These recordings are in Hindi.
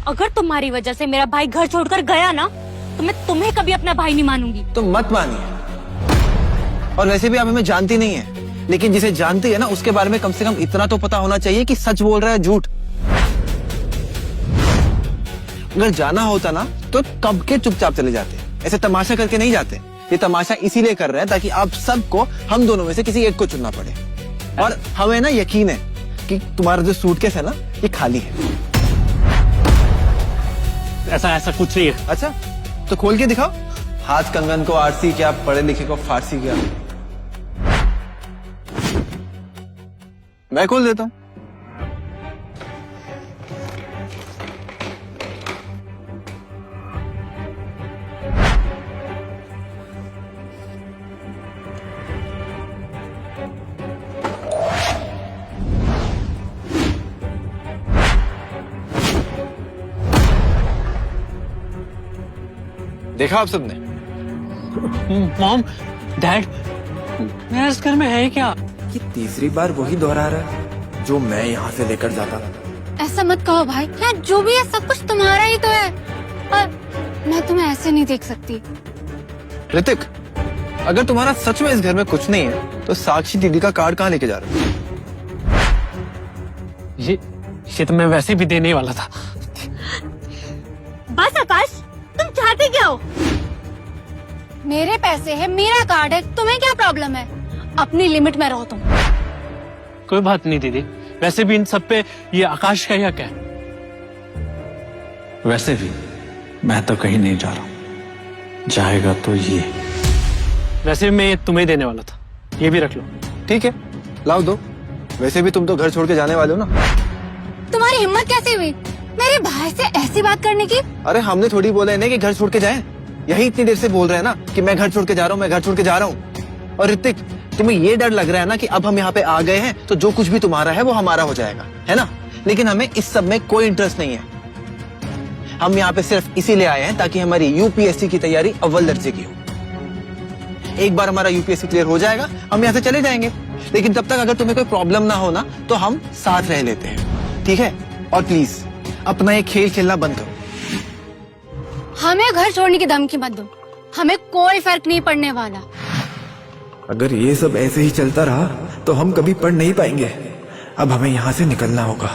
अगर तुम्हारी वजह से मेरा भाई घर छोड़कर गया ना, तो मैं तुम्हें कभी अपना भाई नहीं मानूंगी। तो मत मानिए। और वैसे भी आप हमें जानती नहीं है, लेकिन जिसे जानती है ना, उसके बारे में कम से कम इतना तो पता होना चाहिए कि सच बोल रहा है झूठ। अगर जाना होता ना तो कब के चुपचाप चले जाते, ऐसे तमाशा करके नहीं जाते। ये तमाशा इसीलिए कर रहे हैं ताकि आप सबको हम दोनों में से किसी एक को चुनना पड़े। और हमें ना यकीन है कि तुम्हारा जो सूटकेस है ना, ये खाली है। ऐसा कुछ नहीं है। अच्छा, तो खोल के दिखाओ। हाथ कंगन को आरसी क्या, पढ़े लिखे को फारसी क्या। मैं खोल देता हूँ। देखा आप सबने? मॉम, डैड, मेरा इस घर में है क्या? ये तीसरी बार वही दोहरा रहा है जो मैं यहाँ से लेकर जाता। ऐसा मत कहो भाई, यार जो भी है सब कुछ तुम्हारा ही तो है। और मैं तुम्हें ऐसे नहीं देख सकती। ऋतिक, अगर तुम्हारा सच में इस घर में कुछ नहीं है तो साक्षी दीदी का कार्ड कहाँ लेके जा रहे हो? ये तो मैं वैसे भी देने वाला था। बस आकाश, तुम चाहते क्या हो? मेरे पैसे है, मेरा कार्ड है, तुम्हें क्या प्रॉब्लम है? अपनी लिमिट में रहो तुम। कोई बात नहीं दीदी, वैसे भी इन सब पे ये आकाश का हक है। वैसे भी मैं तो कहीं नहीं जा रहा हूं, जाएगा तो ये। वैसे भी मैं तुम्हें देने वाला था, ये भी रख लो। ठीक है, लाओ दो। वैसे भी तुम तो घर छोड़ के जाने वाले हो ना। तुम्हारी हिम्मत कैसे हुई मेरे भाई से ऐसी बात करने की? अरे हमने थोड़ी बोला है ना कि घर छोड़ के जाएं। यही इतनी देर से बोल रहे हैं ना कि मैं घर छोड़ के जा रहा हूँ, मैं घर छोड़ के जा रहा हूँ। और ऋतिक, तुम्हें ये डर लग रहा है ना कि अब हम यहाँ पे आ गए हैं तो जो कुछ भी तुम्हारा है वो हमारा हो जाएगा, है ना? लेकिन हमें इस सब में कोई इंटरेस्ट नहीं है। हम यहाँ पे सिर्फ इसीलिए आए हैं ताकि हमारी यूपीएससी की तैयारी अव्वल दर्जे की हो। एक बार हमारा यूपीएससी क्लियर हो जाएगा, हम यहाँ से चले जाएंगे। लेकिन तब तक अगर तुम्हें कोई प्रॉब्लम ना हो ना, तो हम साथ रह लेते हैं, ठीक है? और प्लीज अपना ये खेल खेलना बंद करो। हमें घर छोड़ने की धमकी मत दो, हमें कोई फर्क नहीं पड़ने वाला। अगर ये सब ऐसे ही चलता रहा तो हम कभी पढ़ नहीं पाएंगे। अब हमें यहाँ से निकलना होगा।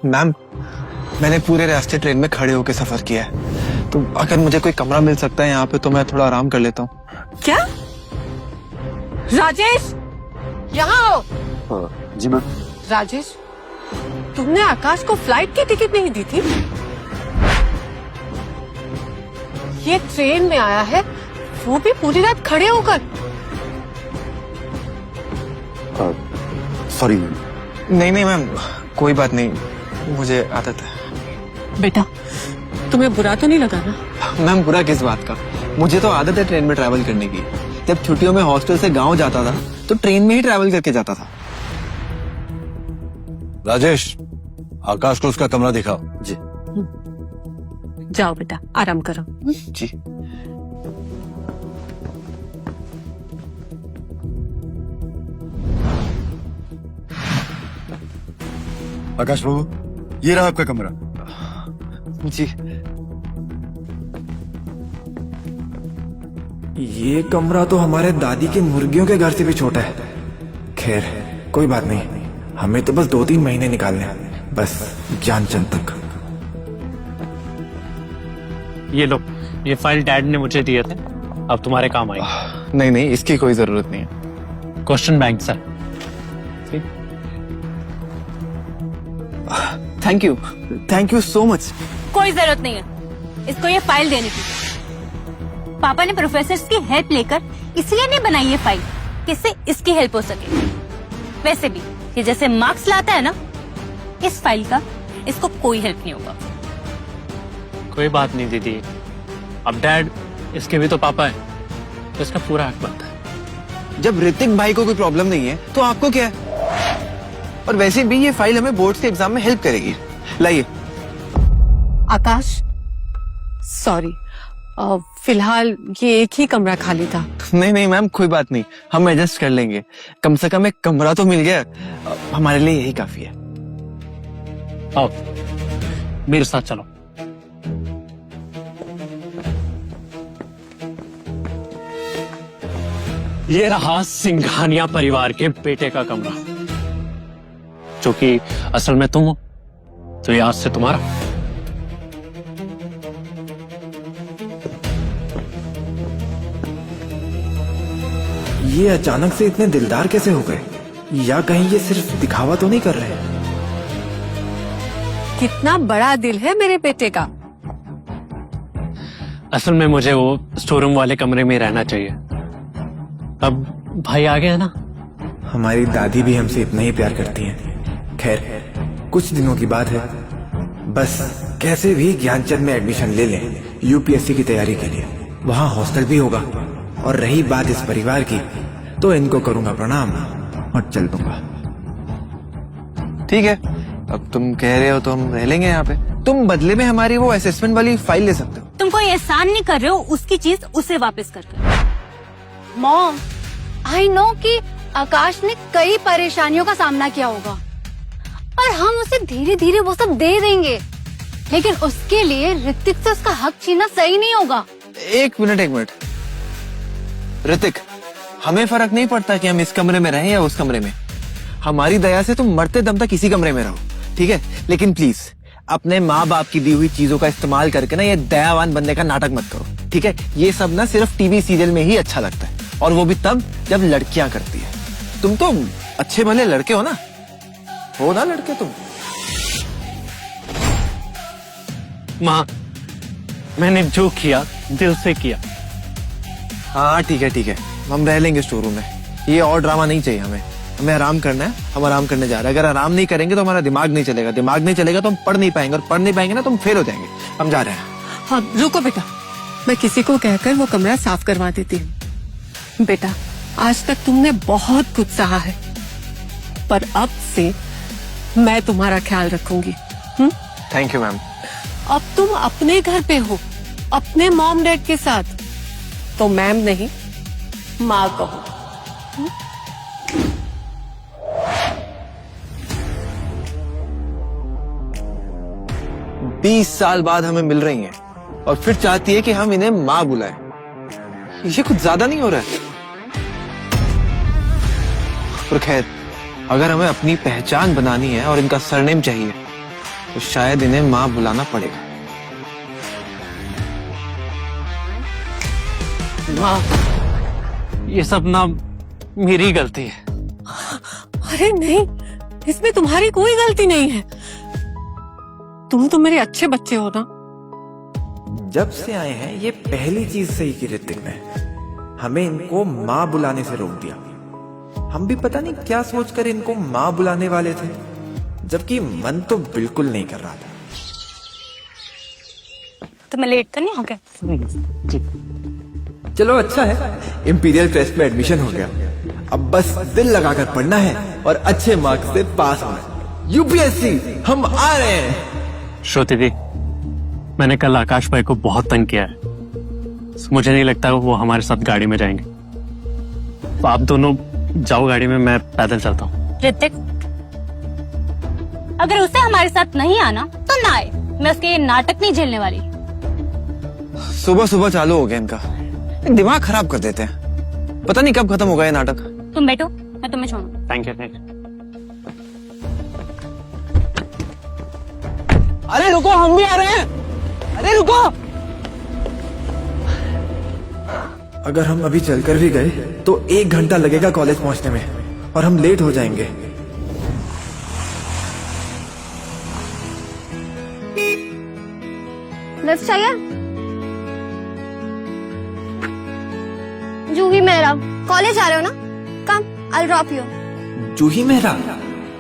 मैम, मैंने पूरे रास्ते ट्रेन में खड़े होकर सफर किया है, तो अगर मुझे कोई कमरा मिल सकता है यहाँ पे तो मैं थोड़ा आराम कर लेता हूँ। क्या? राजेश, यहाँ आओ। जी मैम। राजेश, तुमने आकाश को फ्लाइट की टिकट नहीं दी थी? ये ट्रेन में आया है, वो भी पूरी रात खड़े होकर। Sorry ma'am. नहीं मैम, कोई बात नहीं, मुझे आदत है। बेटा, तुम्हें बुरा तो नहीं लगा ना? मैम, बुरा किस बात का? मुझे तो आदत है ट्रेन में ट्रैवल करने की। जब छुट्टियों में हॉस्टल से गांव जाता था तो ट्रेन में ही ट्रैवल करके जाता था। राजेश, आकाश को उसका कमरा दिखाओ। जी जाओ बेटा, आराम करो। जी। आकाश बाबू, ये रहा आपका कमरा। जी। ये कमरा तो हमारे दादी के मुर्गियों के घर से भी छोटा है। खैर, कोई बात नहीं, हमें तो बस 2-3 महीने निकालने हैं, बस जान चंद तक। ये लो, ये फाइल डैड ने मुझे दिए थे, अब तुम्हारे काम आएगी। नहीं, इसकी कोई जरूरत नहीं है। Question bank sir. Thank you so much. कोई जरूरत नहीं है इसको ये फाइल देने की। पापा ने प्रोफेसर्स की हेल्प लेकर इसलिए नहीं बनाई ये फाइल कि इससे इसकी हेल्प हो सके। वैसे भी ये जैसे मार्क्स लाता है ना, इस फाइल का इसको कोई हेल्प नहीं होगा। कोई बात नहीं दीदी, अब डैड इसके भी तो पापा है, तो इसका पूरा हक बनता है। जब ऋतिक भाई को कोई प्रॉब्लम नहीं है तो आपको क्या है? और वैसे भी ये फाइल हमें बोर्ड्स के एग्जाम में हेल्प करेगी। लाइए। आकाश, सॉरी, फिलहाल ये एक ही कमरा खाली था। नहीं मैम, कोई बात नहीं, हम एडजस्ट कर लेंगे। कम से कम एक कमरा तो मिल गया, हमारे लिए यही काफी है। आओ। मेरे साथ चलो। ये रहा सिंघानिया परिवार के बेटे का कमरा, जो कि असल में तुम हो, तो ये आज से तुम्हारा। ये अचानक से इतने दिलदार कैसे हो गए? या कहीं ये सिर्फ दिखावा तो नहीं कर रहे? कितना बड़ा दिल है मेरे बेटे का। असल में मुझे वो स्टोर रूम वाले कमरे में रहना चाहिए। अब भाई आ गया ना। हमारी दादी भी हमसे इतना ही प्यार करती हैं। खैर, कुछ दिनों की बात है। बस कैसे भी ज्ञानचंद में एडमिशन ले लें यूपीएससी की तैयारी के लिए। वहाँ हॉस्टल भी होगा। और रही बात इस परिवार की, तो इनको करूंगा प्रणाम और चल दूंगा। ठीक है, अब तुम कह रहे हो तो हम रह लेंगे यहाँ पे। तुम बदले में हमारी वो असेसमेंट वाली फाइल ले सकते हो। तुम कोई एहसान नहीं कर रहे हो, उसकी चीज उसे वापस करके। मॉम, आई नो कि आकाश ने कई परेशानियों का सामना किया होगा और हम उसे धीरे धीरे वो सब दे देंगे, लेकिन उसके लिए ऋतिक से उसका हक छीनना सही नहीं होगा। एक मिनट। ऋतिक, हमें फर्क नहीं पड़ता कि हम इस कमरे में रहें या उस कमरे में। हमारी दया से तुम मरते दम तक इसी कमरे में रहो, ठीक है? लेकिन प्लीज अपने माँ बाप की दी हुई चीजों का इस्तेमाल करके ना ये दयावान बनने का नाटक मत करो, ठीक है? ये सब ना सिर्फ टीवी सीरियल में ही अच्छा लगता है, और वो भी तब जब लड़कियां करती है। तुम तो अच्छे भले लड़के हो ना लड़के तुम। माँ, मैंने जो किया दिल से किया। हाँ ठीक है, हम रह लेंगे स्टोर रूम में। ये और ड्रामा नहीं चाहिए हमें आराम करना है। हम आराम करने जा रहे हैं। अगर आराम नहीं करेंगे तो हमारा दिमाग नहीं चलेगा तो हम पढ़ नहीं पाएंगे, और पढ़ नहीं पाएंगे ना तो हम फेल हो जाएंगे। हम जा रहे हैं। हाँ रुको बेटा, मैं किसी को कहकर वो कमरा साफ करवा देती हूँ। बेटा, आज तक तुमने बहुत कुछ सहा है, पर अब से मैं तुम्हारा ख्याल रखूंगी। Thank you ma'am. अब तुम अपने घर पे हो, अपने मॉम डैड के साथ, तो मैम नहीं माँ कहो। 20 साल बाद हमें मिल रही हैं और फिर चाहती है कि हम इन्हें माँ बुलाएं। ये कुछ ज्यादा नहीं हो रहा है? पर खैर, अगर हमें अपनी पहचान बनानी है और इनका सरनेम चाहिए तो शायद इन्हें माँ बुलाना पड़ेगा। माँ, ये सब ना मेरी गलती है। अरे नहीं, इसमें तुम्हारी कोई गलती नहीं है। तुम तो मेरे अच्छे बच्चे हो ना। जब से आए हैं ये पहली चीज सही की ऋतिक ने, हमें इनको माँ बुलाने से रोक दिया। हम भी पता नहीं क्या सोचकर इनको माँ बुलाने वाले थे, जबकि मन तो बिल्कुल नहीं कर रहा था। तो मैं लेट तो नहीं हो गया? चलो अच्छा है, इंपीरियल टेस्ट में एडमिशन हो गया। अब बस दिल लगाकर पढ़ना है और अच्छे मार्क्स से पास होना है। यूपीएससी हम आ रहे हैं। श्रुति दी, मैंने कल आकाश भाई को बहुत तंग किया है। मुझे नहीं लगता वो हमारे साथ गाड़ी में जाएंगे। तो आप दोनों जाओ गाड़ी में, मैं पैदल चलता हूँ। ऋतिक, अगर उसे हमारे साथ नहीं आना तो ना आए। मैं उसके ये नाटक नहीं झेलने वाली। सुबह सुबह चालू हो गया इनका, दिमाग खराब कर देते हैं। पता नहीं कब खत्म होगा ये नाटक। तुम बैठो, मैं तुम्हें छोड़ूंगा। Thank you. अरे रुको, हम भी आ रहे हैं। अरे रुको। अगर हम अभी चलकर भी गए तो 1 घंटा लगेगा कॉलेज पहुंचने में और हम लेट हो जाएंगे। लिफ्ट चाहिए? जूही मेहरा, कॉलेज आ रहे हो ना? कम, आई ड्रॉप यू। जूही मेहरा,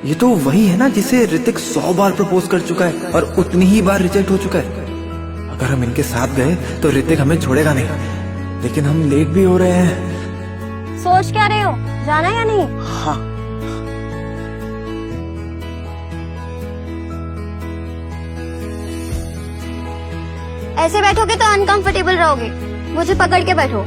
ये तो वही है ना जिसे ऋतिक 100 बार प्रपोज कर चुका है और उतनी ही बार रिजेक्ट हो चुका है। अगर हम इनके साथ गए तो ऋतिक हमें छोड़ेगा नहीं, लेकिन हम लेट भी हो रहे हैं। सोच क्या रहे हो, जाना या नहीं? हाँ, ऐसे बैठोगे तो अनकंफर्टेबल रहोगे, मुझे पकड़ के बैठो।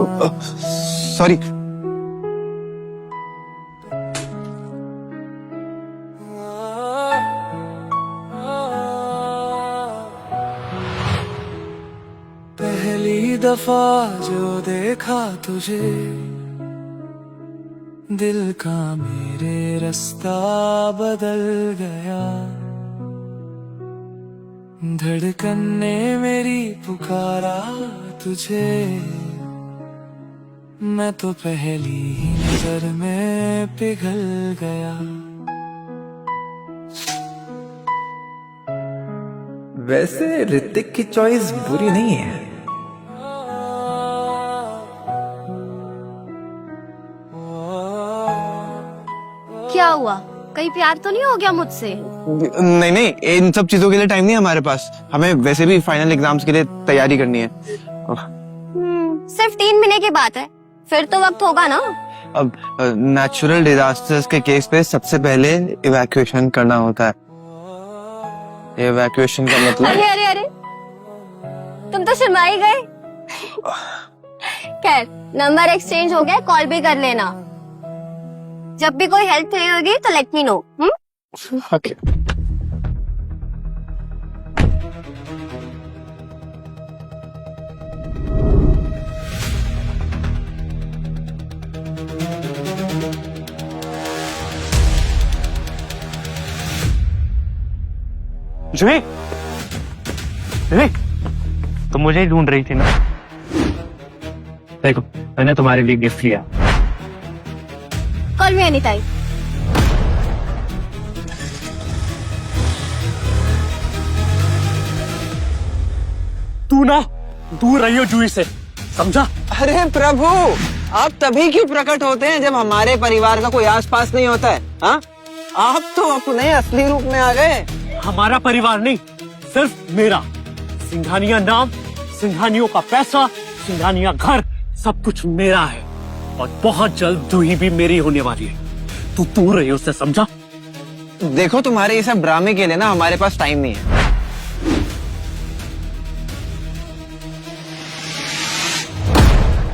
सॉरी। पहली दफा जो देखा तुझे, दिल का मेरे रास्ता बदल गया। धड़कन ने मेरी पुकारा तुझे, मैं तो पहली ही नजर में पिघल गया। वैसे ऋतिक की चॉइस बुरी नहीं है। क्या हुआ, कहीं प्यार तो नहीं हो गया मुझसे? नहीं नहीं, इन सब चीजों के लिए टाइम नहीं है हमारे पास। हमें वैसे भी फाइनल एग्जाम्स के लिए तैयारी करनी है। सिर्फ 3 महीने की बात है, फिर तो वक्त होगा ना। अब नेचुरल डिजास्टर्स के केस पे सबसे पहले इवैक्यूएशन करना होता है। इवैक्यूएशन का मतलब अरे अरे अरे, तुम तो शर्मा ही गए। खैर, नंबर एक्सचेंज हो गया, कॉल भी कर लेना। जब भी कोई हेल्प चाहिए होगी तो लेट मी नो। ओके। विवेक, विवेक, तुम मुझे ही ढूंढ रही थी ना? देखो, मैंने तुम्हारे लिए गिफ्ट लिया। Call me any time. तू ना दूर रही हो जूही से, समझा? अरे प्रभु, आप तभी क्यों प्रकट होते हैं जब हमारे परिवार का कोई आसपास नहीं होता है? हाँ, आप तो अपने असली रूप में आ गए। हमारा परिवार नहीं, सिर्फ मेरा। सिंघानिया नाम, सिंघानियों का पैसा, सिंघानिया घर, सब कुछ मेरा है। और बहुत जल्द जूही भी मेरी होने वाली है। तू दूर रही हो उससे, समझा? देखो, तुम्हारे ये सब ड्रामे के लिए ना हमारे पास टाइम नहीं है।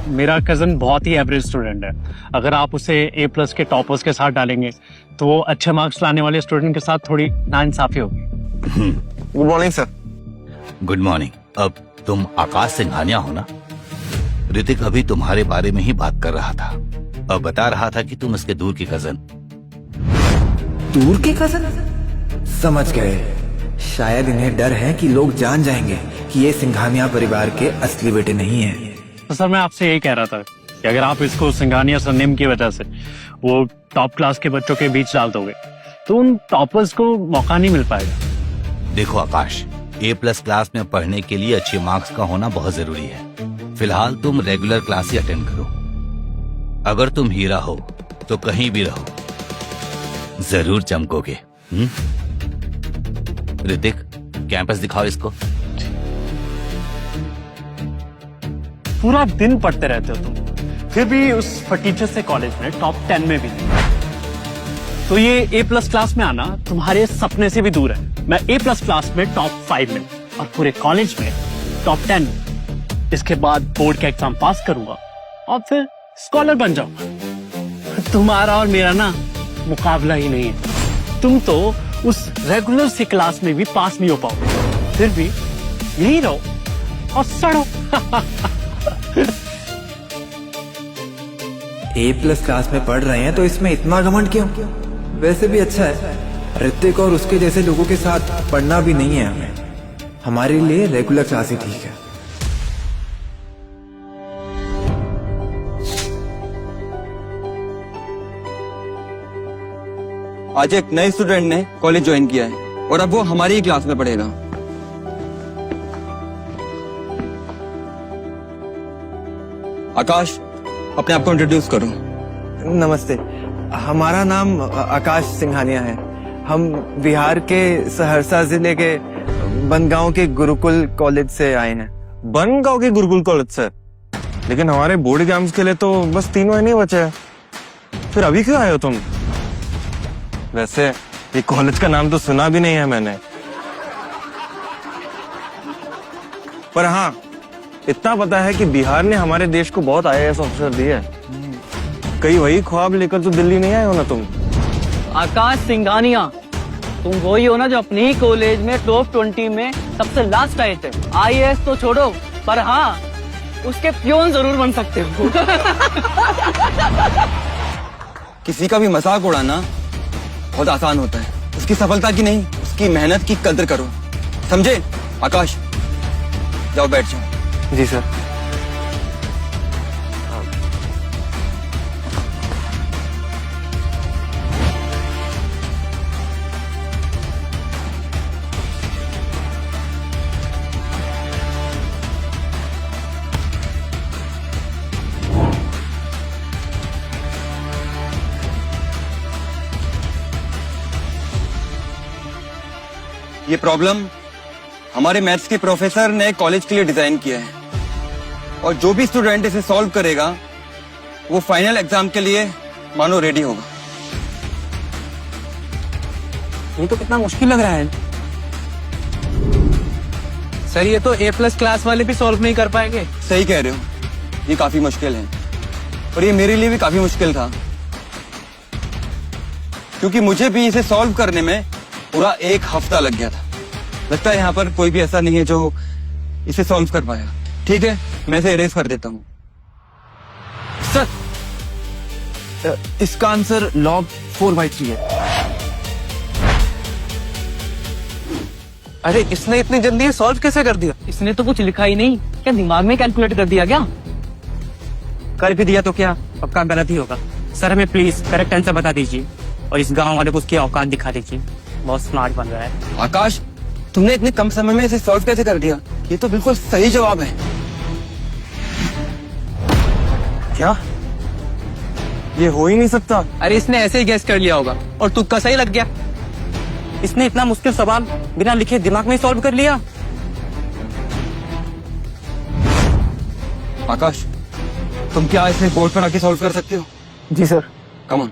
मेरा कजन बहुत ही एवरेज स्टूडेंट है। अगर आप उसे A+ के टॉपर्स के साथ डालेंगे तो वो अच्छे मार्क्स लाने वाले स्टूडेंट के साथ थोड़ी नाइंसाफी होगी। Good morning sir. Good morning. अब तुम आकाश सिंघानिया हो ना? ऋतिक अभी तुम्हारे बारे में ही बात कर रहा था और बता रहा था कि तुम इसके दूर की कजन। दूर के कजन? समझ गए। शायद इन्हें डर है कि लोग जान जाएंगे कि ये सिंघानिया परिवार के असली बेटे नहीं हैं। तो सर, मैं आपसे यही कह रहा था कि अगर आप इसको सिंघानिया सरनेम की वजह से वो टॉप क्लास के बच्चों के बीच डाल दोगे तो उन टॉपर्स को मौका नहीं मिल पाएगा। देखो आकाश, A+ क्लास में पढ़ने के लिए अच्छे मार्क्स का होना बहुत जरूरी है। फिलहाल तुम रेगुलर क्लास ही अटेंड करो। अगर तुम हीरा हो तो कहीं भी रहो, जरूर चमकोगे। ऋतिक, कैंपस दिखाओ इसको। पूरा दिन पढ़ते रहते हो तुम, फिर भी उस फटीचर से कॉलेज में टॉप 10 में भी नहीं। तो ये A+ क्लास में आना तुम्हारे सपने से भी दूर है। मैं A+ क्लास में टॉप 5 में और पूरे कॉलेज में टॉप 10 में। इसके बाद बोर्ड का एग्जाम पास करूंगा और फिर स्कॉलर बन जाऊंगा। तुम्हारा और मेरा ना मुकाबला ही नहीं है। तुम तो उस रेगुलर सी क्लास में भी पास नहीं हो पाओगे, फिर भी यही रहो और सड़ो। A+ क्लास में पढ़ रहे हैं तो इसमें इतना घमंड क्यों? वैसे भी अच्छा है, ऋतिक और उसके जैसे लोगों के साथ पढ़ना भी नहीं है हमें। हमारे लिए रेगुलर क्लास ही ठीक है। आज एक नए स्टूडेंट ने कॉलेज ज्वाइन किया है और अब वो हमारी ही क्लास में पढ़ेगा। आकाश, अपने आप को इंट्रोड्यूस करो। नमस्ते, हमारा नाम आकाश सिंघानिया है। हम बिहार के सहरसा जिले के बनगांव के गुरुकुल कॉलेज से आए हैं। बनगांव के गुरुकुल कॉलेज से? लेकिन हमारे बोर्ड एग्जाम्स के लिए तो बस 3 महीने बचे हैं। फिर अभी क्यों आए हो तुम? वैसे ये कॉलेज का नाम तो सुना भी नहीं है मैंने। पर हाँ, इतना पता है कि बिहार ने हमारे देश को बहुत IAS ऑफिसर दिए हैं। कहीं वही ख्वाब लेकर तो दिल्ली नहीं आए हो ना तुम? आकाश सिंघानिया, तुम वही हो ना जो अपने ही कॉलेज में टॉप 20 में सबसे लास्ट आए थे। IAS तो छोड़ो, पर हाँ उसके प्यून जरूर बन सकते हो। किसी का भी मजाक उड़ाना बहुत आसान होता है, उसकी सफलता की नहीं, उसकी मेहनत की कदर करो, समझे? आकाश, जाओ बैठ जाओ। जी सर। ये प्रॉब्लम हमारे मैथ्स के प्रोफेसर ने कॉलेज के लिए डिजाइन किया है, और जो भी स्टूडेंट इसे सॉल्व करेगा वो फाइनल एग्जाम के लिए मानो रेडी होगा। ये तो कितना मुश्किल लग रहा है सर। ये तो A+ क्लास वाले भी सॉल्व नहीं कर पाएंगे। सही कह रहे हो, ये काफी मुश्किल है, और ये मेरे लिए भी काफी मुश्किल था, क्योंकि मुझे भी इसे सॉल्व करने में पूरा 1 हफ्ता लग गया था। लगता है यहाँ पर कोई भी ऐसा नहीं है जो इसे सॉल्व कर पाया। ठीक है, मैं इसे इरेज कर देता हूँ। सर, इसका आंसर log 4/3 है। अरे इसने इतनी जल्दी सॉल्व कैसे कर दिया? इसने तो कुछ लिखा ही नहीं, क्या दिमाग में कैलकुलेट कर दिया क्या? कर भी दिया तो क्या, पक्का गलत ही होगा। सर हमें प्लीज करेक्ट आंसर बता दीजिए, और इस गांव वाले को उसकी औकात दिखा दीजिए। बहुत स्मार्ट बन रहा है। आकाश, तुमने इतने कम समय में इसे सॉल्व कैसे कर दिया? ये तो बिल्कुल सही जवाब है। क्या? ये हो ही नहीं सकता। अरे इसने ऐसे ही गैस कर लिया होगा, और तुक्का सही लग गया। इसने इतना मुश्किल सवाल बिना लिखे दिमाग में सॉल्व कर लिया। आकाश, तुम क्या इसे बोर्ड पर आके सॉल्व कर सकते हो? जी sir. Come on.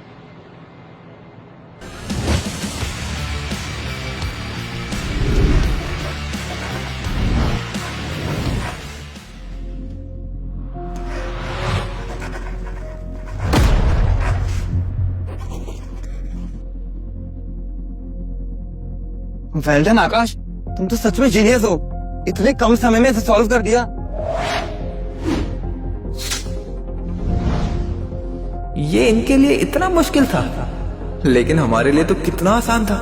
Well done Akash, तुम तो सच में जीनियस हो, इतने कम समय में इसे सॉल्व कर दिया। ये इनके लिए इतना मुश्किल था, लेकिन हमारे लिए तो कितना आसान था।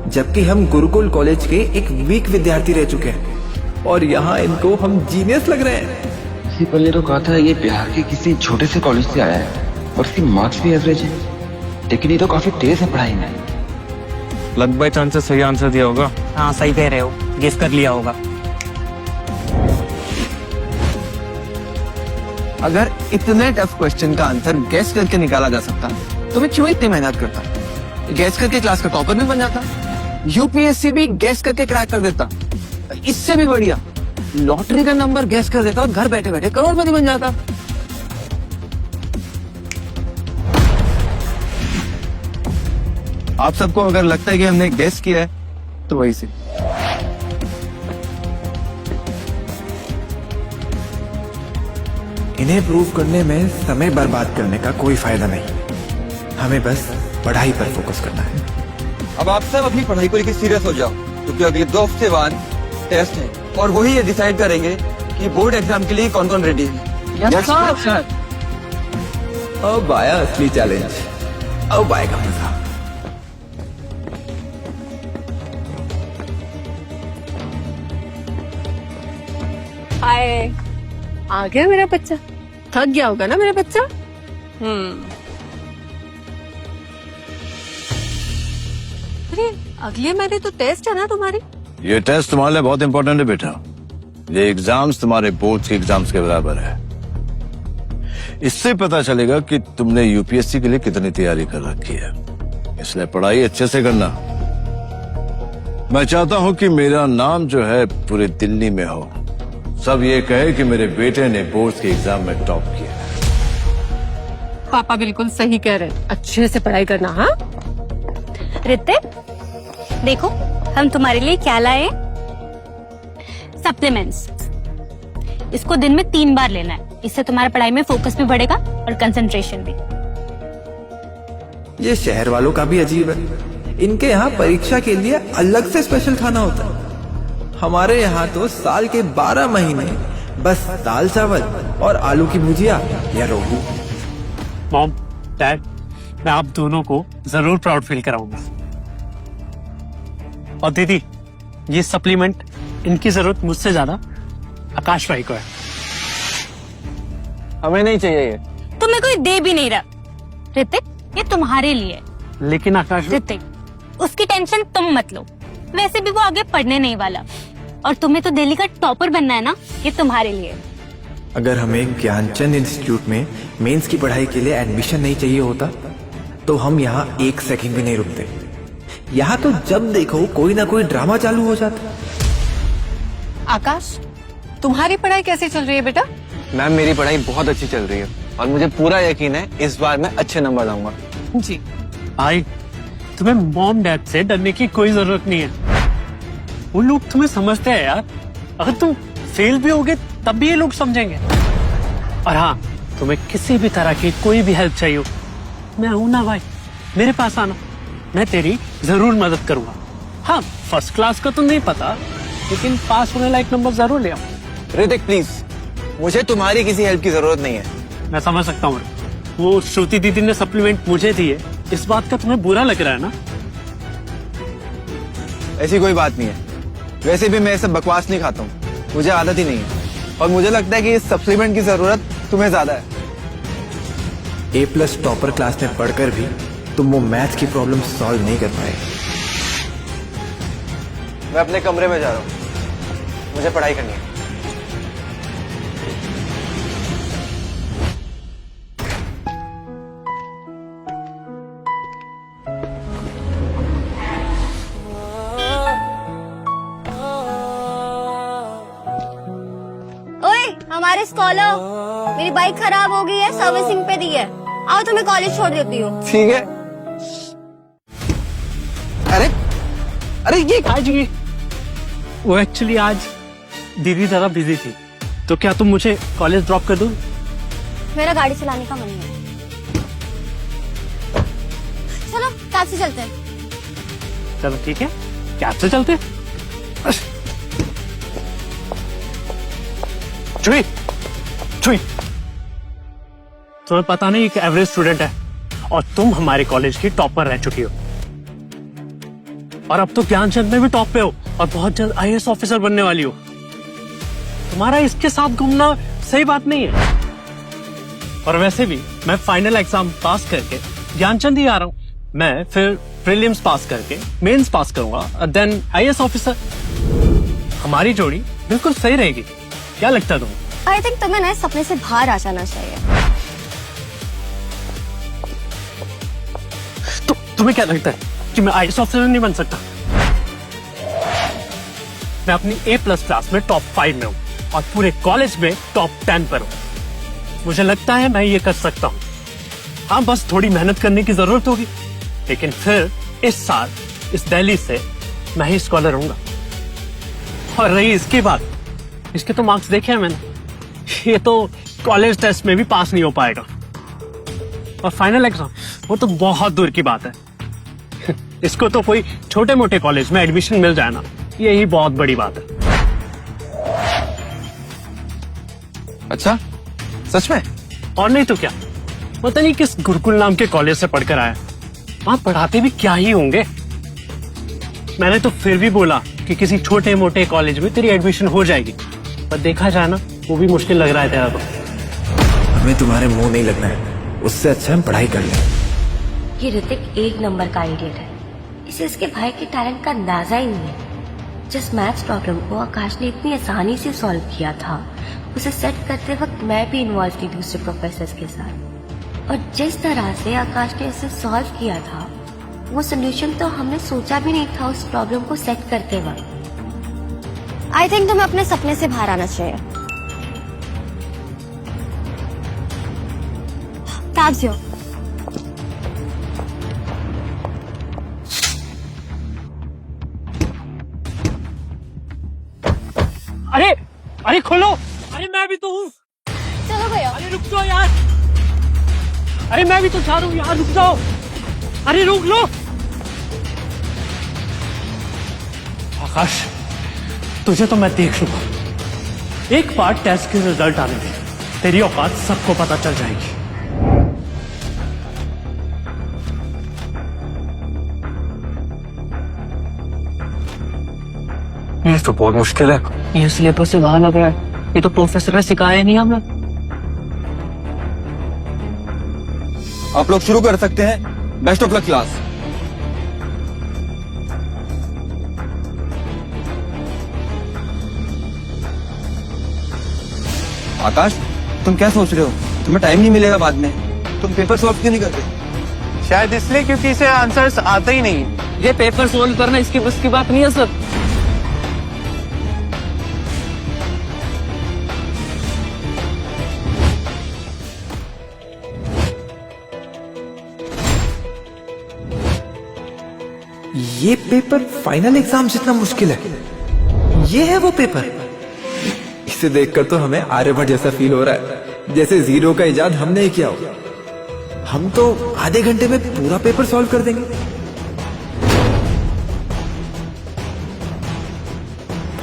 जबकि हम गुरुकुल कॉलेज के एक वीक विद्यार्थी रह चुके हैं, और यहाँ इनको हम जीनियस लग रहे हैं। इसी पहले तो कहा था ये बिहार के किसी छोटे से कॉलेज से आया है, और इसकी मार्क्स भी एवरेज है, लेकिन ये तो काफी तेज है पढ़ाई में। लक बाय चांस से सही आंसर दिया होगा। हाँ सही कह रहे हो, गेस कर लिया होगा। अगर इतने टफ क्वेश्चन का आंसर गैस करके निकाला जा सकता तो मैं क्यों इतनी मेहनत करता? गैस करके क्लास का टॉपर भी बन जाता, UPSC भी गैस करके क्रैक कर देता, इससे भी बढ़िया लॉटरी का नंबर गैस कर देता और घर बैठे बैठे करोड़पति बन जाता। आप सबको अगर लगता है कि हमने गैस किया है तो वही से। इन्हें प्रूव करने में समय बर्बाद करने का कोई फायदा नहीं। हमें बस पढ़ाई पर फोकस करना है। अब आप सब अपनी पढ़ाई को लेकर सीरियस हो जाओ, क्योंकि अगले 2 हफ्ते बाद टेस्ट है, और वही ये डिसाइड करेंगे कि बोर्ड एग्जाम के लिए कौन कौन रेडी है। अब आया असली चैलेंज, अब आएगा मजा। हाय, आ गया मेरा बच्चा। थक गया होगा ना मेरा बच्चा। अरे अगले महीने तो टेस्ट है ना तुम्हारी? ये टेस्ट तुम्हारे लिए बहुत इंपॉर्टेंट है बेटा। ये एग्जाम्स तुम्हारे बोर्ड के एग्जाम्स के बराबर है। इससे पता चलेगा कि तुमने UPSC के लिए कितनी तैयारी कर रखी है, इसलिए पढ़ाई अच्छे से करना। मैं चाहता हूँ कि मेरा नाम जो है पूरे दिल्ली में हो, सब ये कहे कि मेरे बेटे ने बोर्ड के एग्जाम में टॉप किया। पापा बिल्कुल सही कह रहे हैं, अच्छे से पढ़ाई करना। हाँ ऋतिक, देखो हम तुम्हारे लिए क्या लाए, सप्लीमेंट्स। इसको दिन में 3 बार लेना है। इससे तुम्हारा पढ़ाई में फोकस भी बढ़ेगा और कंसंट्रेशन भी। ये शहर वालों का भी अजीब है, इनके यहाँ परीक्षा के लिए अलग से स्पेशल खाना होता है। हमारे यहाँ तो साल के 12 महीने बस दाल चावल और आलू की भुजिया या रोहू। मॉम, डैड, मैं आप दोनों को जरूर प्राउड फील कराऊंगा। और दीदी, ये सप्लीमेंट इनकी जरूरत मुझसे ज्यादा आकाश भाई को है। हमें नहीं चाहिए ये। तुम्हें कोई दे भी नहीं रहा। ऋतिक, ये तुम्हारे लिए। लेकिन आकाश ऋतिक, उसकी टेंशन तुम मत लो। वैसे भी वो आगे पढ़ने नहीं वाला। और तुम्हें तो दिल्ली का टॉपर बनना है ना, ये तुम्हारे लिए। अगर हमें ज्ञानचंद इंस्टीट्यूट में मेंस की पढ़ाई के लिए एडमिशन नहीं चाहिए होता तो हम यहाँ 1 सेकंड भी नहीं रुकते। यहाँ तो जब देखो कोई ना कोई ड्रामा चालू हो जाता। आकाश, तुम्हारी पढ़ाई कैसे चल रही है बेटा? मैम, मेरी पढ़ाई बहुत अच्छी चल रही है और मुझे पूरा यकीन है इस बार मैं अच्छे नंबर लाऊंगा। जी। भाई, तुम्हें मॉम डैड से डरने की कोई जरूरत नहीं है। वो लोग तुम्हें समझते हैं यार। अगर तुम फेल भी होगे तब भी ये लोग समझेंगे। और हाँ, तुम्हें किसी भी तरह की कोई भी हेल्प चाहिए हो, मैं हूं ना भाई, मेरे पास आना, मैं तेरी जरूर मदद करूंगा। हाँ, फर्स्ट क्लास का तो नहीं पता, लेकिन पास होने लायक नंबर जरूर ले आओ। ऋतिक प्लीज, मुझे तुम्हारी किसी हेल्प की जरूरत नहीं है। मैं समझ सकता हूँ। वो श्रुति दीदी ने सप्लीमेंट मुझे दी है, इस बात का तुम्हें बुरा लग रहा है ना? ऐसी कोई बात नहीं है। वैसे भी मैं ये सब बकवास नहीं खाता हूँ, मुझे आदत ही नहीं है। और मुझे लगता है कि इस सप्लीमेंट की जरूरत तुम्हें ज्यादा है। A+ टॉपर क्लास में पढ़कर भी तुम वो मैथ्स की प्रॉब्लम सॉल्व नहीं कर पाए। मैं अपने कमरे में जा रहा हूँ, मुझे पढ़ाई करनी है। हमारे स्कॉलर, मेरी बाइक खराब हो गई है, सर्विसिंग पे दी है। आओ तुम्हें कॉलेज छोड़ देती हूँ। ठीक है। अरे ये आज ये वो एक्चुअली आज दीदी जरा बिजी थी, तो क्या तुम मुझे कॉलेज ड्रॉप कर दो? मेरा गाड़ी चलाने का मन नहीं है। चलो कैब से चलते हैं। चलो ठीक है, कैब से चलते। छुई, छुई। तुम्हें पता नहीं, एक एवरेज स्टूडेंट है और तुम हमारे कॉलेज की टॉपर रह चुकी हो। और अब तो ज्ञानचंद में भी टॉप पे हो और बहुत जल्द IAS ऑफिसर बनने वाली हो। तुम्हारा इसके साथ घूमना सही बात नहीं है। और वैसे भी मैं फाइनल एग्जाम पास करके ज्ञानचंद ही आ रहा हूँ। मैं फिर प्रीलिम्स पास करके मेंस पास करूंगा, देन IAS ऑफिसर। हमारी जोड़ी बिल्कुल सही रहेगी। क्या लगता है तुम्हें? आई थिंक तुम्हें ना सपने से बाहर आ जाना चाहिए। तो तुम्हें क्या लगता है कि मैं IAS ऑफिसर नहीं बन सकता? मैं अपनी A+ क्लास में टॉप 5 में हूँ और पूरे कॉलेज में टॉप 10 पर हूँ। मुझे लगता है मैं ये कर सकता हूँ। हाँ, बस थोड़ी मेहनत करने की जरूरत होगी, लेकिन फिर इस साल इस दिल्ली से मैं ही स्कॉलर हूँगा। और रही इसके बाद, इसके तो मार्क्स देखे हैं मैंने, ये तो कॉलेज टेस्ट में भी पास नहीं हो पाएगा। और फाइनल एग्जाम, वो तो बहुत दूर की बात है। इसको तो कोई छोटे मोटे कॉलेज में एडमिशन मिल जाए ना, यही बहुत बड़ी बात है। अच्छा, सच में? और नहीं तो क्या, पता नहीं किस गुरुकुल नाम के कॉलेज से पढ़कर आया। वहां पढ़ाते भी क्या ही होंगे। मैंने तो फिर भी बोला कि किसी छोटे मोटे कॉलेज में तेरी एडमिशन हो जाएगी, पर देखा जाए ना, वो भी मुश्किल लग रहा है तेरा तो। हमें तुम्हारे मुंह नहीं लगना है, उससे अच्छा हम पढ़ाई कर लें। ये ऋतिक 1 नंबर का आइडियट है। इसे इसके भाई के टैलेंट का अंदाजा ही नहीं है। जिस मैथ्स प्रॉब्लम को आकाश ने इतनी आसानी से सॉल्व किया था, उसे सेट करते वक्त मैं भी इन्वॉल्व थी दूसरे प्रोफेसर्स के साथ। और जिस तरह से आकाश ने इसे सॉल्व किया था, वो सोल्यूशन तो हमने सोचा भी नहीं था उस प्रॉब्लम को सेट करते वक्त। आई थिंक तुम्हें अपने सपने से बाहर आना चाहिए। कैब से हो। अरे अरे खोलो, अरे मैं भी तो हूँ। चलो भैया। अरे रुक जाओ यार। अरे मैं भी तो जा रहा हूँ यार, रुक जाओ। अरे रुक लो। आकाश, तुझे तो मैं देख लूंगा। एक बार टेस्ट के रिजल्ट आने दे, तेरी औकात सबको पता चल जाएगी। ये तो बहुत मुश्किल है। ये सिलेबस से बाहर लग रहा है। ये तो प्रोफेसर ने सिखाया नहीं हमें। आप लोग शुरू कर सकते हैं। Best of luck class. Akash, तुम क्या सोच रहे हो? तुम्हें टाइम नहीं मिलेगा बाद में। तुम पेपर सॉल्व क्यों नहीं करते? शायद इसलिए क्योंकि इसे आंसर्स आते ही नहीं। ये पेपर सोल्व करना इसकी बस की बात नहीं है सर। ये पेपर फाइनल एग्जाम जितना मुश्किल है। ये है वो पेपर। इसे देखकर तो हमें आर्यभट्ट जैसा फील हो रहा है, जैसे जीरो का इजाद हमने ही किया हो। हम तो आधे घंटे में पूरा पेपर सॉल्व कर देंगे।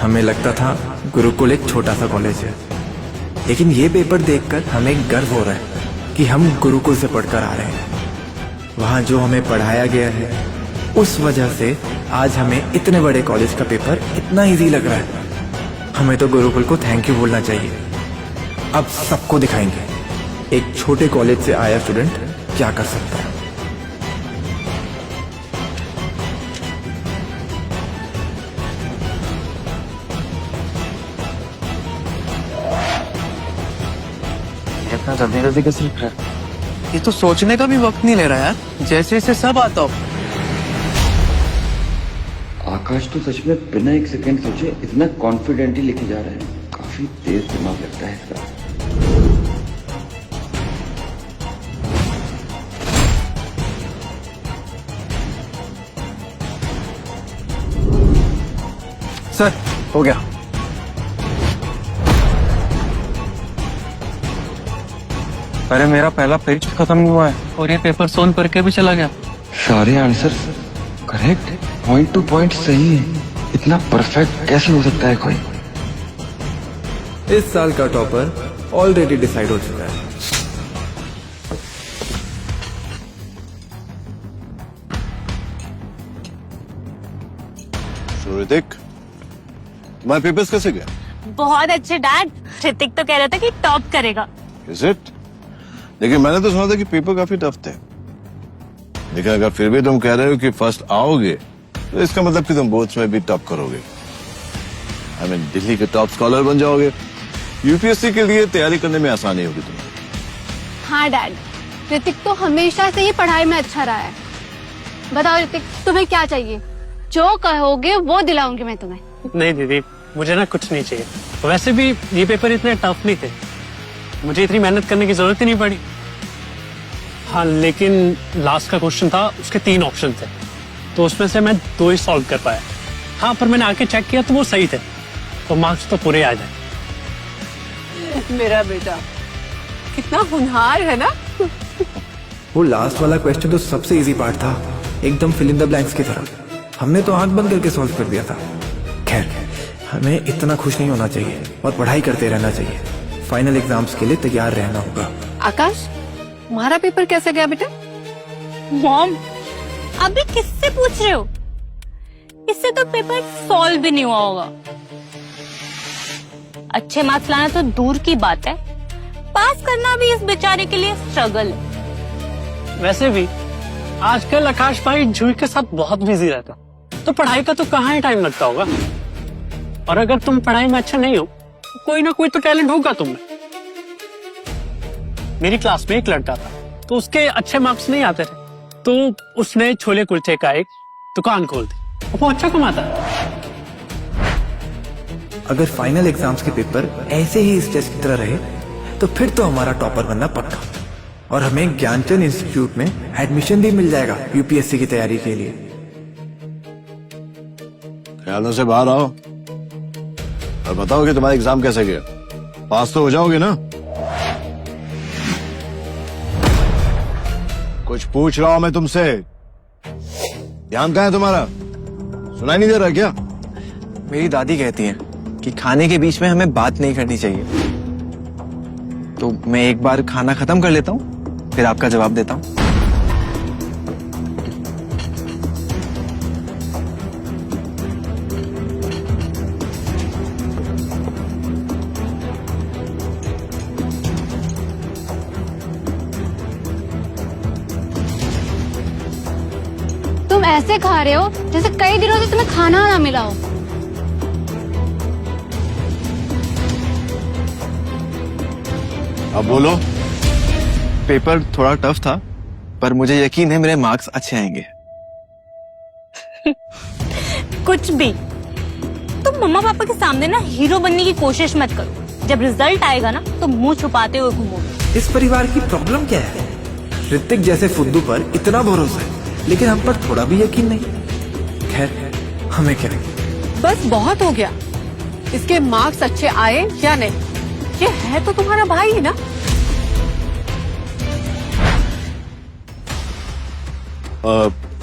हमें लगता था गुरुकुल एक छोटा सा कॉलेज है, लेकिन ये पेपर देखकर हमें गर्व हो रहा है कि हम गुरुकुल से पढ़कर आ रहे हैं। वहां जो हमें पढ़ाया गया है, उस वजह से आज हमें इतने बड़े कॉलेज का पेपर इतना इजी लग रहा है। हमें तो गुरुकुल को थैंक यू बोलना चाहिए। अब सबको दिखाएंगे एक छोटे कॉलेज से आया स्टूडेंट क्या कर सकता है। इतना जल्दी जल्दी कैसे लिख रहा है? ये तो सोचने का भी वक्त नहीं ले रहा यार, जैसे इसे सब आता हो। आकाश तो सच में बिना एक सेकंड सोचे इतना कॉन्फिडेंटली लिखे जा रहे हैं। काफी तेज दिमाग लगता है इसका। सर, हो गया। अरे मेरा पहला पेज खत्म हुआ है और ये पेपर सोल्व करके भी चला गया। सारे answer correct, point two point सही है। इतना परफेक्ट कैसे हो सकता है कोई? इस साल का टॉपर ऑलरेडी डिसाइड हो चुका है। ऋतिक, तुम्हारे पेपर्स कैसे गए? बहुत अच्छे डैड। ऋतिक तो कह रहा था कि टॉप करेगा। Is it? लेकिन मैंने तो सुना था कि पेपर काफी टफ थे। लेकिन अगर फिर भी तुम कह रहे हो कि फर्स्ट आओगे, तो इसका मतलब कि तुम बोर्ड्स में भी टॉप करोगे। I mean, दिल्ली के टॉप स्कॉलर बन जाओगे। यूपीएससी के लिए तैयारी करने में आसानी होगी तुम्हें। हाँ डैड, ऋतिक तो हमेशा से ही पढ़ाई में अच्छा रहा है। बताओ ऋतिक, तुम्हें क्या चाहिए? जो कहोगे वो दिलाऊंगी मैं तुम्हें। नहीं दीदी, मुझे ना कुछ नहीं चाहिए। वैसे भी ये पेपर इतने टफ नहीं थे, मुझे इतनी मेहनत करने की जरूरत ही नहीं पड़ी। हाँ, लेकिन लास्ट का क्वेश्चन था, उसके 3 ऑप्शन थे, तो उसमें से मैं 2 ही सॉल्व कर पाया। हाँ, पर मैंने आके चेक किया तो वो सही थे, तो मार्क्स तो पूरे आ जाए। मेरा बेटा कितना होनहार है ना। वो लास्ट वाला क्वेश्चन तो सबसे इजी पार्ट था, एकदम फिल इन द ब्लैंक्स की तरह। हमने तो आंख बंद करके सॉल्व कर दिया था। खैर, हमें इतना खुश नहीं होना चाहिए और पढ़ाई करते रहना चाहिए। फाइनल एग्जाम्स के लिए तैयार रहना होगा। आकाश, तुम्हारा पेपर कैसे गया बेटा? मॉम, अभी किससे पूछ रहे हो? इससे तो पेपर सॉल्व भी नहीं हुआ होगा। अच्छे मार्क्स लाना तो दूर की बात है, पास करना भी इस बेचारे के लिए स्ट्रगल है। वैसे भी आजकल आकाश भाई जूही के साथ बहुत बिजी रहता, तो पढ़ाई का तो कहाँ ही टाइम लगता होगा। और अगर तुम पढ़ाई में अच्छा नहीं हो, तो कोई ना कोई तो टैलेंट होगा तुम्हें। मेरी क्लास में एक लड़का था, तो उसके अच्छे मार्क्स नहीं आते थे, तो उसने छोले कुलचे का एक दुकान खोल दी। वो अच्छा कमाता है। अगर फाइनल एग्जाम्स के पेपर ऐसे ही इस टेस्ट की तरह रहे, तो फिर तो हमारा टॉपर बनना पक्का, और हमें ज्ञानचंद इंस्टीट्यूट में एडमिशन भी मिल जाएगा यूपीएससी की तैयारी के लिए। ख्यालों से बाहर आओ और बताओ कि तुम्हारा एग्जाम कैसे गया। पास तो हो जाओगे ना? कुछ पूछ रहा हूं मैं तुमसे, ध्यान कहाँ है तुम्हारा? सुनाई नहीं दे रहा क्या? मेरी दादी कहती है कि खाने के बीच में हमें बात नहीं करनी चाहिए। तो मैं एक बार खाना खत्म कर लेता हूँ, फिर आपका जवाब देता हूँ। तुम ऐसे खा रहे हो जैसे कई दिनों से तुम्हें खाना ना मिला हो। अब बोलो। पेपर थोड़ा टफ था, पर मुझे यकीन है मेरे मार्क्स अच्छे आएंगे। कुछ भी। तुम मम्मा पापा के सामने ना हीरो बनने की कोशिश मत करो। जब रिजल्ट आएगा ना तो मुंह छुपाते हुए घूमोगे। इस परिवार की प्रॉब्लम क्या है? ऋतिक जैसे फुद्दू पर इतना भरोसा है, लेकिन हम पर थोड़ा भी यकीन नहीं। खैर, हमें क्या? बस बहुत हो गया। इसके मार्क्स अच्छे आए या नहीं, ये है तो तुम्हारा भाई ही ना।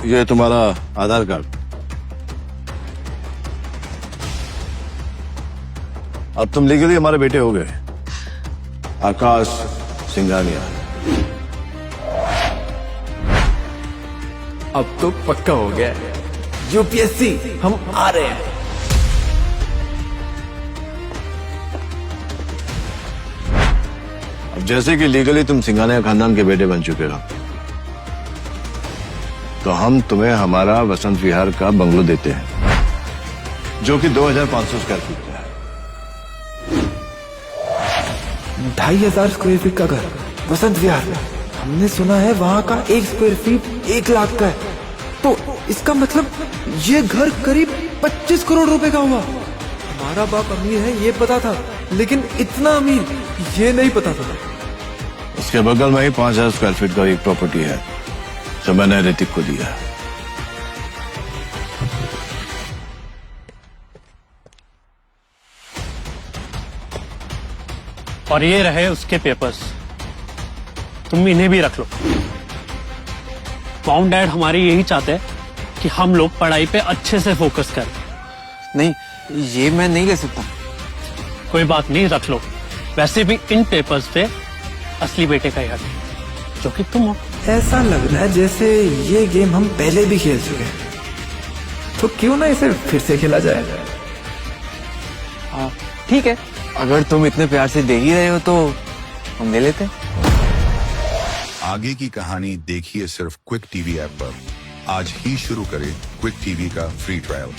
ये तुम्हारा आधार कार्ड। अब तुम लीगली हमारे बेटे हो गए, आकाश सिंघानिया। अब तो पक्का हो गया। यूपीएससी हम आ रहे हैं। अब जैसे कि लीगली तुम सिंघानिया खानदान के बेटे बन चुके हो, तो हम तुम्हें हमारा वसंत विहार का बंगलो देते हैं, जो कि 2500 स्क्वायर फीट का है। 2500 स्क्वायर फीट का घर वसंत विहार में। हमने सुना है वहाँ का 1 स्क्वायर फीट 1 लाख का है। तो इसका मतलब ये घर करीब 25 करोड़ रुपए का हुआ। हमारा बाप अमीर है ये पता था, लेकिन इतना अमीर ये नहीं पता था। उसके बगल में ही 5000 स्क्वायर फीट का एक प्रॉपर्टी है, जो मैंने ऋतिक को दिया। और ये रहे उसके पेपर्स, तुम इन्हें भी रख लो। मॉम डैड हमारे यही चाहते हैं कि हम लोग पढ़ाई पे अच्छे से फोकस करें। नहीं, ये मैं नहीं ले सकता। कोई बात नहीं, रख लो। वैसे भी इन पेपर्स पे असली बेटे का याद है, जो कि तुम हो। ऐसा लग रहा है जैसे ये गेम हम पहले भी खेल चुके हैं, तो क्यों ना इसे फिर से खेला जाए? हाँ ठीक है, अगर तुम इतने प्यार से दे ही रहे हो तो हम ले लेते हैं। आगे की कहानी देखिए सिर्फ क्विक टीवी ऐप पर। आज ही शुरू करें क्विक टीवी का फ्री ट्रायल।